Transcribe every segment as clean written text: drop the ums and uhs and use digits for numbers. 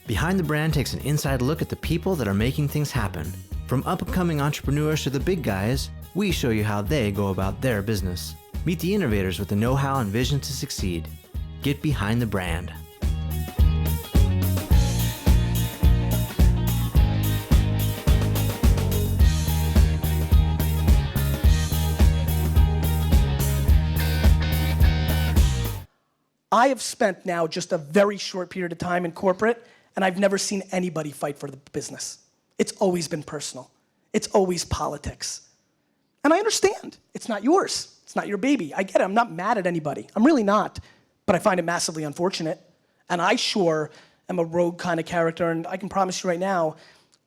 Behind the Brand takes an inside look at the people that are making things happen. From up-and-coming entrepreneurs to the big guys, we show you how they go about their business. Meet the innovators with the know-how and vision to succeed. Get behind the brand. I have spent now just a very short period of time in corporate, and I've never seen anybody fight for the business. It's always been personal. It's always politics. And I understand, it's not yours. It's not your baby. I get it, I'm not mad at anybody. I'm really not, but I find it massively unfortunate. And I sure am a rogue kind of character, and I can promise you right now,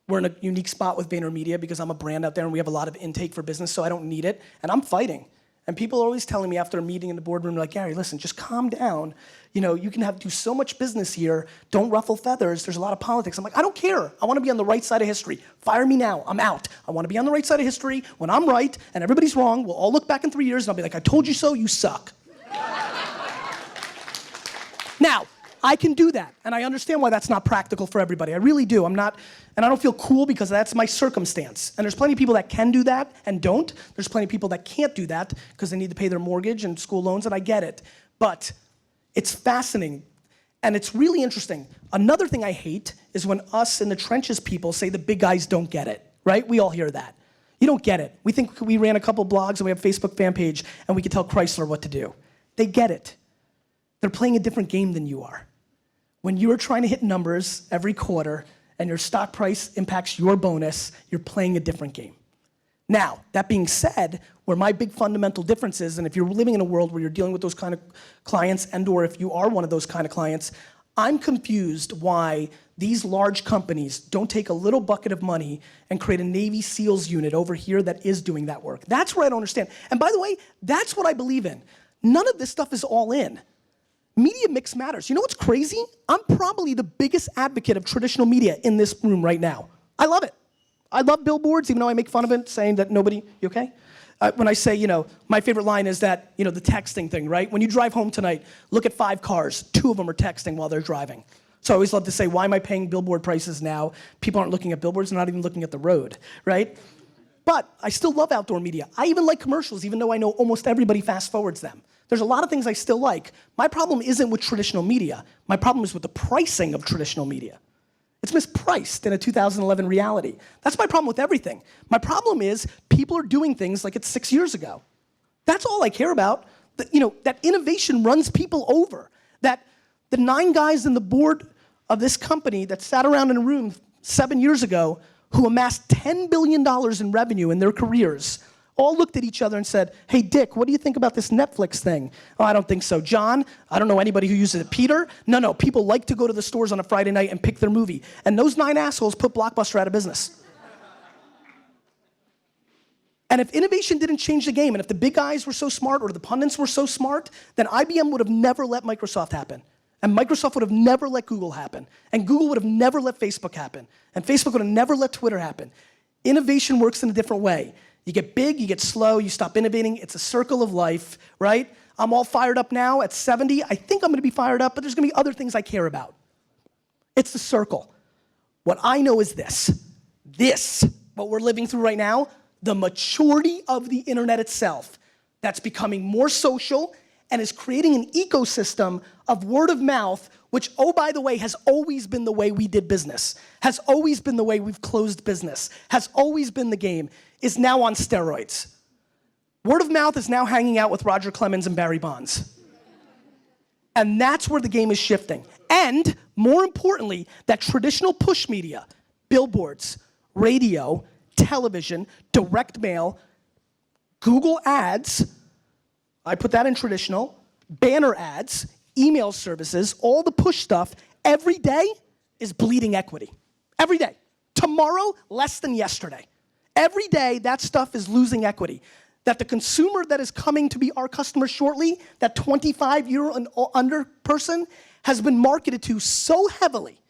we're in a unique spot with VaynerMedia because I'm a brand out there and we have a lot of intake for business, so I don't need it, and I'm fighting. And people are always telling me after a meeting in the boardroom, like, Gary, listen, just calm down. You know, you can do so much business here. Don't ruffle feathers. There's a lot of politics. I'm like, I don't care. I want to be on the right side of history. Fire me now. I'm out. I want to be on the right side of history. When I'm right and everybody's wrong, we'll all look back in 3 years and I'll be like, I told you so, you suck. Now, I can do that, and I understand why that's not practical for everybody. I really do. I'm not, and I don't feel cool because that's my circumstance. And there's plenty of people that can do that and don't. There's plenty of people that can't do that because they need to pay their mortgage and school loans, and I get it. But it's fascinating, and it's really interesting. Another thing I hate is when us in the trenches people say the big guys don't get it, right? We all hear that. You don't get it. We think we ran a couple blogs and we have a Facebook fan page and we can tell Chrysler what to do. They get it. They're playing a different game than you are. When you're trying to hit numbers every quarter and your stock price impacts your bonus, you're playing a different game. Now, that being said, where my big fundamental difference is, and if you're living in a world where you're dealing with those kind of clients and or if you are one of those kind of clients, I'm confused why these large companies don't take a little bucket of money and create a Navy SEALs unit over here that is doing that work. That's where I don't understand. And by the way, that's what I believe in. None of this stuff is all in. Media mix matters. You know what's crazy? I'm probably the biggest advocate of traditional media in this room right now. I love it. I love billboards, even though I make fun of it, saying that nobody, you okay? When I say, you know, my favorite line is that, you know, the texting thing, right? When you drive home tonight, look at 5 cars, 2 of them are texting while they're driving. So I always love to say, why am I paying billboard prices now? People aren't looking at billboards, they're not even looking at the road, right? But I still love outdoor media. I even like commercials, even though I know almost everybody fast forwards them. There's a lot of things I still like. My problem isn't with traditional media. My problem is with the pricing of traditional media. It's mispriced in a 2011 reality. That's my problem with everything. My problem is people are doing things like it's 6 years ago. That's all I care about. You know, that innovation runs people over. That the 9 guys in the board of this company that sat around in a room 7 years ago who amassed $10 billion in revenue in their careers all looked at each other and said, hey, Dick, what do you think about this Netflix thing? Oh, I don't think so. John, I don't know anybody who uses it. Peter, no, people like to go to the stores on a Friday night and pick their movie. And those 9 assholes put Blockbuster out of business. And if innovation didn't change the game, and if the big guys were so smart or the pundits were so smart, then IBM would have never let Microsoft happen. And Microsoft would have never let Google happen. And Google would have never let Facebook happen. And Facebook would have never let Twitter happen. Innovation works in a different way. You get big, you get slow, you stop innovating. It's a circle of life, right? I'm all fired up now at 70. I think I'm gonna be fired up, but there's gonna be other things I care about. It's the circle. What I know is this, what we're living through right now, the maturity of the internet itself that's becoming more social and is creating an ecosystem of word of mouth, which, oh, by the way, has always been the way we did business, has always been the way we've closed business, has always been the game, is now on steroids. Word of mouth is now hanging out with Roger Clemens and Barry Bonds. And that's where the game is shifting. And more importantly, that traditional push media, billboards, radio, television, direct mail, Google ads, I put that in traditional, banner ads, email services, all the push stuff, every day is bleeding equity. Every day. Tomorrow, less than yesterday. Every day, that stuff is losing equity. That the consumer that is coming to be our customer shortly, that 25-year and under person, has been marketed to so heavily,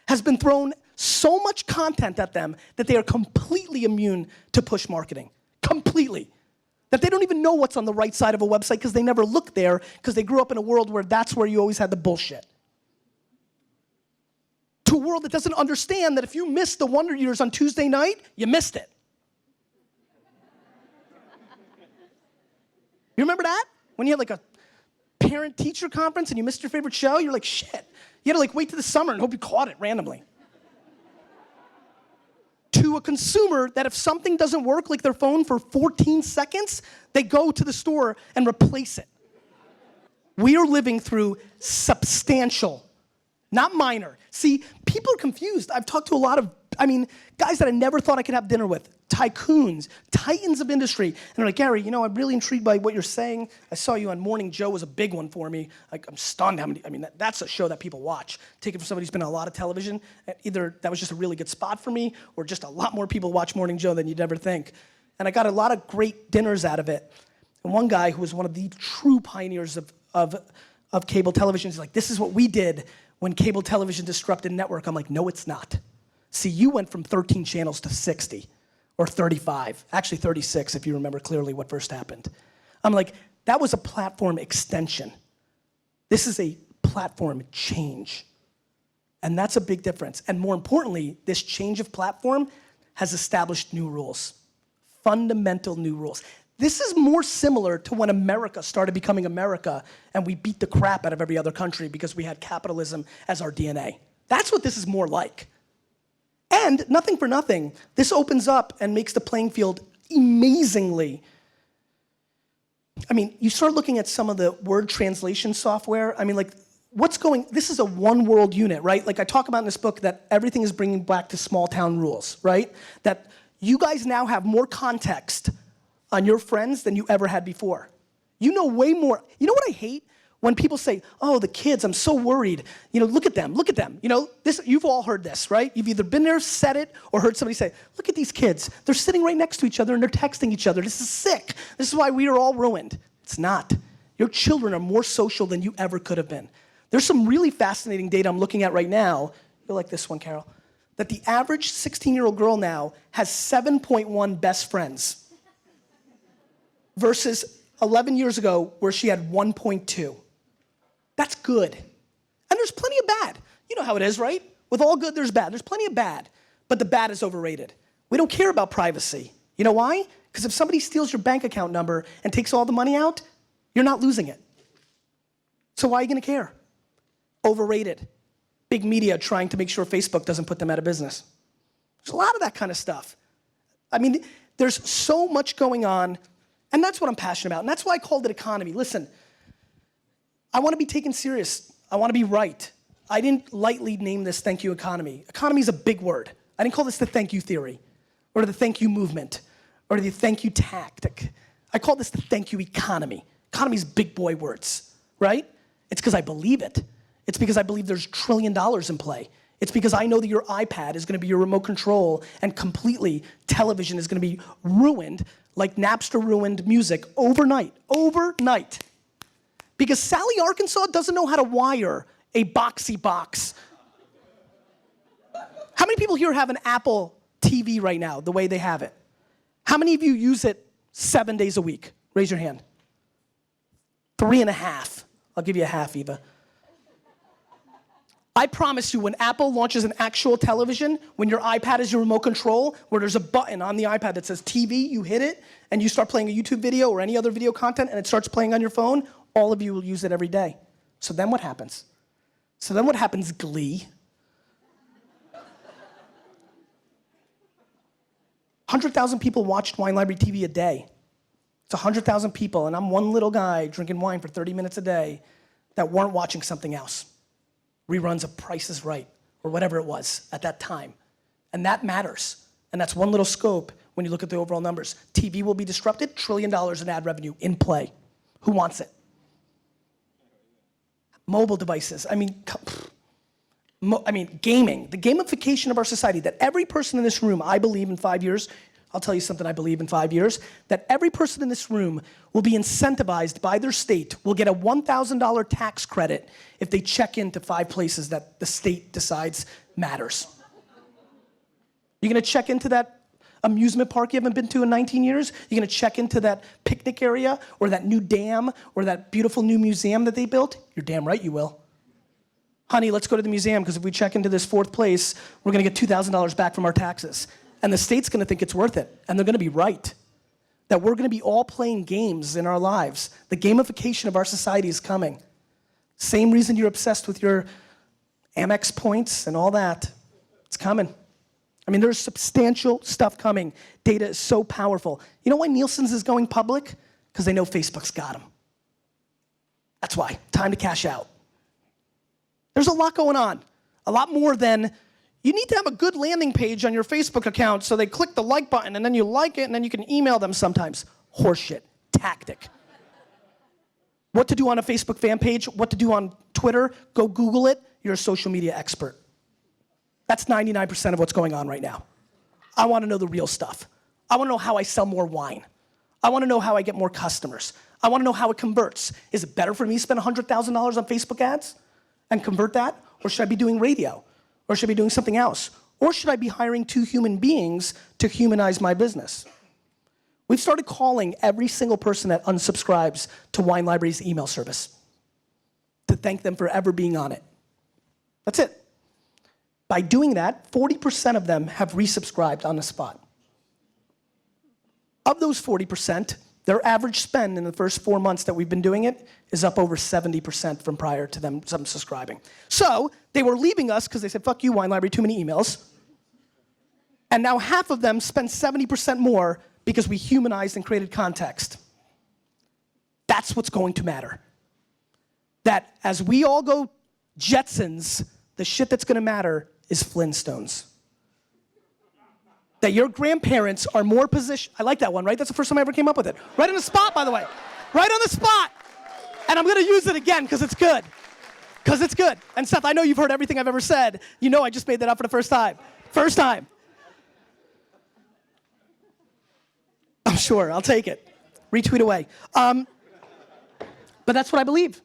has been thrown so much content at them that they are completely immune to push marketing. Completely. That they don't even know what's on the right side of a website because they never looked there because they grew up in a world where that's where you always had the bullshit. To to a world that doesn't understand that if you missed the Wonder Years on Tuesday night, you missed it. You remember that? When you had like a parent-teacher conference and you missed your favorite show, you're like, shit. You had to like wait till the summer and hope you caught it randomly. To a consumer that if something doesn't work, like their phone for 14 seconds, they go to the store and replace it. We are living through substantial, not minor. See, people are confused. I've talked to a lot of, guys that I never thought I could have dinner with, tycoons, titans of industry. And they're like, Gary, I'm really intrigued by what you're saying. I saw you on Morning Joe was a big one for me. Like, I'm stunned how many, that's a show that people watch. Take it from somebody who's been on a lot of television. Either that was just a really good spot for me, or just a lot more people watch Morning Joe than you'd ever think. And I got a lot of great dinners out of it. And one guy who was one of the true pioneers of cable television is like, this is what we did when cable television disrupted network. I'm like, no, it's not. See, you went from 13 channels to 60 or 35, actually 36 if you remember clearly what first happened. I'm like, that was a platform extension. This is a platform change. And that's a big difference. And more importantly, this change of platform has established new rules, fundamental new rules. This is more similar to when America started becoming America and we beat the crap out of every other country because we had capitalism as our DNA. That's what this is more like. And nothing for nothing, this opens up and makes the playing field amazingly. You start looking at some of the word translation software. This is a one world unit, right? Like I talk about in this book that everything is bringing back to small town rules, right? That you guys now have more context on your friends than you ever had before. You know way more. You know what I hate? When people say, oh, the kids, I'm so worried. Look at them. You've all heard this, right? You've either been there, said it, or heard somebody say, look at these kids. They're sitting right next to each other and they're texting each other. This is sick. This is why we are all ruined. It's not. Your children are more social than you ever could have been. There's some really fascinating data I'm looking at right now. You'll like this one, Carol. That the average 16-year-old girl now has 7.1 best friends versus 11 years ago where she had 1.2. That's good. And there's plenty of bad. You know how it is, right? With all good, there's bad. There's plenty of bad, but the bad is overrated. We don't care about privacy. You know why? Because if somebody steals your bank account number and takes all the money out, you're not losing it. So why are you gonna care? Overrated. Big media trying to make sure Facebook doesn't put them out of business. There's a lot of that kind of stuff. There's so much going on, and that's what I'm passionate about, and that's why I called it economy. Listen, I want to be taken serious. I want to be right. I didn't lightly name this thank you economy. Economy is a big word. I didn't call this the thank you theory or the thank you movement or the thank you tactic. I call this the thank you economy. Economy is big boy words, right? It's because I believe it. It's because I believe there's $1 trillion in play. It's because I know that your iPad is going to be your remote control and completely television is going to be ruined like Napster ruined music overnight. Because Sally, Arkansas doesn't know how to wire a boxy box. How many people here have an Apple TV right now, the way they have it? How many of you use it 7 days a week? Raise your hand. 3.5. I'll give you a half, Eva. I promise you, when Apple launches an actual television, when your iPad is your remote control, where there's a button on the iPad that says TV, you hit it, and you start playing a YouTube video or any other video content, and it starts playing on your phone, all of you will use it every day. So then what happens? Glee? 100,000 people watched Wine Library TV a day. It's 100,000 people, and I'm one little guy drinking wine for 30 minutes a day that weren't watching something else. Reruns of Price is Right, or whatever it was at that time. And that matters. And that's one little scope when you look at the overall numbers. TV will be disrupted, $1 trillion in ad revenue in play. Who wants it? Mobile devices, gaming, the gamification of our society, that every person in this room, I believe in 5 years, I'll tell you something I believe in 5 years, that every person in this room will be incentivized by their state, will get a $1,000 tax credit if they check into 5 places that the state decides matters. You're gonna check into that amusement park you haven't been to in 19 years? You're gonna check into that picnic area or that new dam or that beautiful new museum that they built? You're damn right you will. Honey, let's go to the museum because if we check into this 4th place, we're gonna get $2,000 back from our taxes. And the state's gonna think it's worth it, and they're gonna be right. That we're gonna be all playing games in our lives. The gamification of our society is coming. Same reason you're obsessed with your Amex points and all that. It's coming. I mean, there's substantial stuff coming. Data is so powerful. You know why Nielsen's is going public? Because they know Facebook's got them. That's why. Time to cash out. There's a lot going on. A lot more than, you need to have a good landing page on your Facebook account so they click the like button and then you like it and then you can email them sometimes. Horseshit. Tactic. What to do on a Facebook fan page, what to do on Twitter, go Google it. You're a social media expert. That's 99% of what's going on right now. I want to know the real stuff. I want to know how I sell more wine. I want to know how I get more customers. I want to know how it converts. Is it better for me to spend $100,000 on Facebook ads and convert that? Or should I be doing radio? Or should I be doing something else? Or should I be hiring 2 human beings to humanize my business? We've started calling every single person that unsubscribes to Wine Library's email service to thank them for ever being on it. That's it. By doing that, 40% of them have resubscribed on the spot. Of those 40%, their average spend in the first 4 months that we've been doing it is up over 70% from prior to them subscribing. So they were leaving us because they said, fuck you, Wine Library, too many emails. And now half of them spend 70% more because we humanized and created context. That's what's going to matter. That as we all go Jetsons, the shit that's gonna matter is Flintstones. That your grandparents are more positioned. I like that one, right? That's the first time I ever came up with it. Right on the spot, by the way. Right on the spot. And I'm gonna use it again because it's good. Because it's good. And Seth, I know you've heard everything I've ever said. You know I just made that up for the first time. First time. I'm sure, I'll take it. Retweet away. But that's what I believe.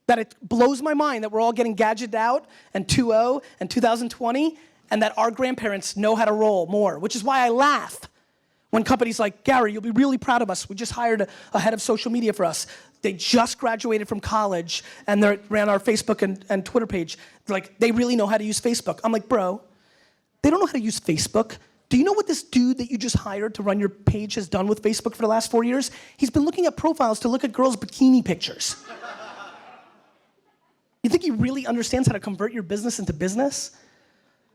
That it blows my mind that we're all getting gadgeted out and 2.0 and 2020 and that our grandparents know how to roll more, which is why I laugh when companies like, Gary, you'll be really proud of us. We just hired a head of social media for us. They just graduated from college and they ran our Facebook and Twitter page. Like, they really know how to use Facebook. I'm like, bro, they don't know how to use Facebook. Do you know what this dude that you just hired to run your page has done with Facebook for the last 4 years? He's been looking at profiles to look at girls' bikini pictures. You think he really understands how to convert your business into business?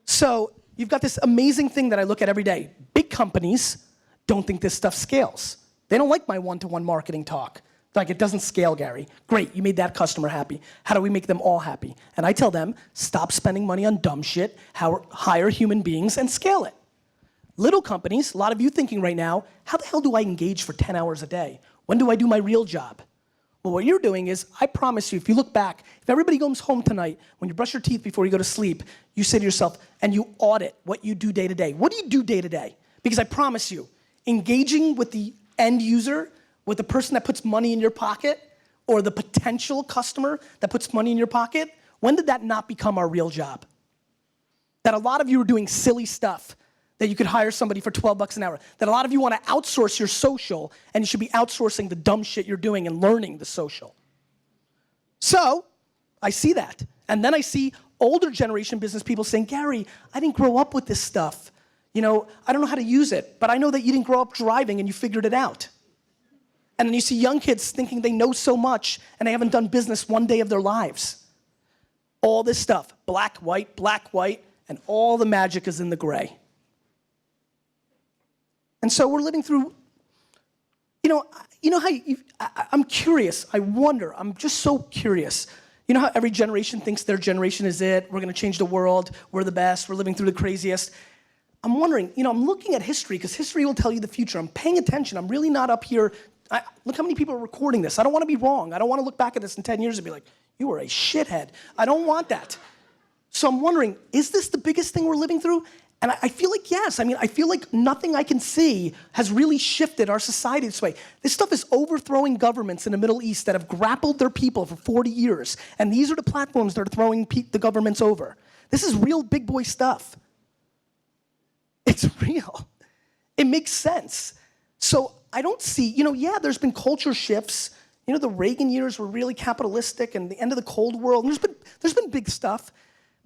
So you've got this amazing thing that I look at every day. Big companies don't think this stuff scales. They don't like my one-to-one marketing talk. Like, it doesn't scale, Gary. Great, you made that customer happy. How do we make them all happy? And I tell them, stop spending money on dumb shit, hire human beings and scale it. Little companies, a lot of you thinking right now, how the hell do I engage for 10 hours a day? When do I do my real job? Well, what you're doing is, I promise you, if you look back, if everybody goes home tonight, when you brush your teeth before you go to sleep, you say to yourself, and you audit what you do day to day. What do you do day to day? Because I promise you, engaging with the end user, with the person that puts money in your pocket, or the potential customer that puts money in your pocket, when did that not become our real job? That a lot of you are doing silly stuff that you could hire somebody for 12 bucks an hour. That a lot of you want to outsource your social, and you should be outsourcing the dumb shit you're doing and learning the social. So, I see that. And then I see older generation business people saying, Gary, I didn't grow up with this stuff. You know, I don't know how to use it, but I know that you didn't grow up driving and you figured it out. And then you see young kids thinking they know so much and they haven't done business one day of their lives. All this stuff, black, white, and all the magic is in the gray. And so we're living through, you know how I'm curious, I wonder, I'm just so curious. You know how every generation thinks their generation is it, we're gonna change the world, we're the best, we're living through the craziest. I'm wondering, I'm looking at history, because history will tell you the future. I'm paying attention, I'm really not up here. Look how many people are recording this. I don't wanna be wrong. I don't wanna look back at this in 10 years and be like, you were a shithead. I don't want that. So I'm wondering, is this the biggest thing we're living through? And I feel like yes. I mean, I feel like nothing I can see has really shifted our society this way. This stuff is overthrowing governments in the Middle East that have grappled their people for 40 years. And these are the platforms that are throwing the governments over. This is real big boy stuff. It's real. It makes sense. So I don't see, yeah, there's been culture shifts. You know, the Reagan years were really capitalistic and the end of the Cold War. And there's been big stuff,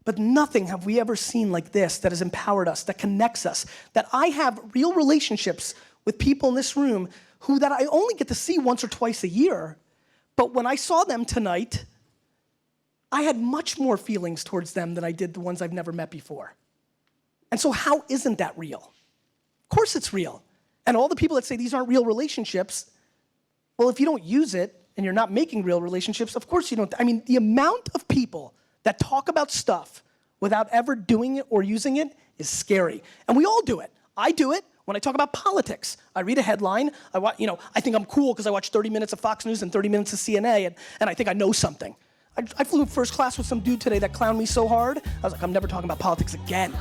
but nothing have we ever seen like this that has empowered us, that connects us, that I have real relationships with people in this room who that I only get to see once or twice a year. But when I saw them tonight, I had much more feelings towards them than I did the ones I've never met before. And so how isn't that real? Of course it's real. And all the people that say these aren't real relationships, well, if you don't use it and you're not making real relationships, of course you don't. I mean, the amount of people that talk about stuff without ever doing it or using it is scary. And we all do it. I do it when I talk about politics. I read a headline, I think I'm cool because I watch 30 minutes of Fox News and 30 minutes of CNN, and I think I know something. I flew first class with some dude today that clowned me so hard, I was like, I'm never talking about politics again.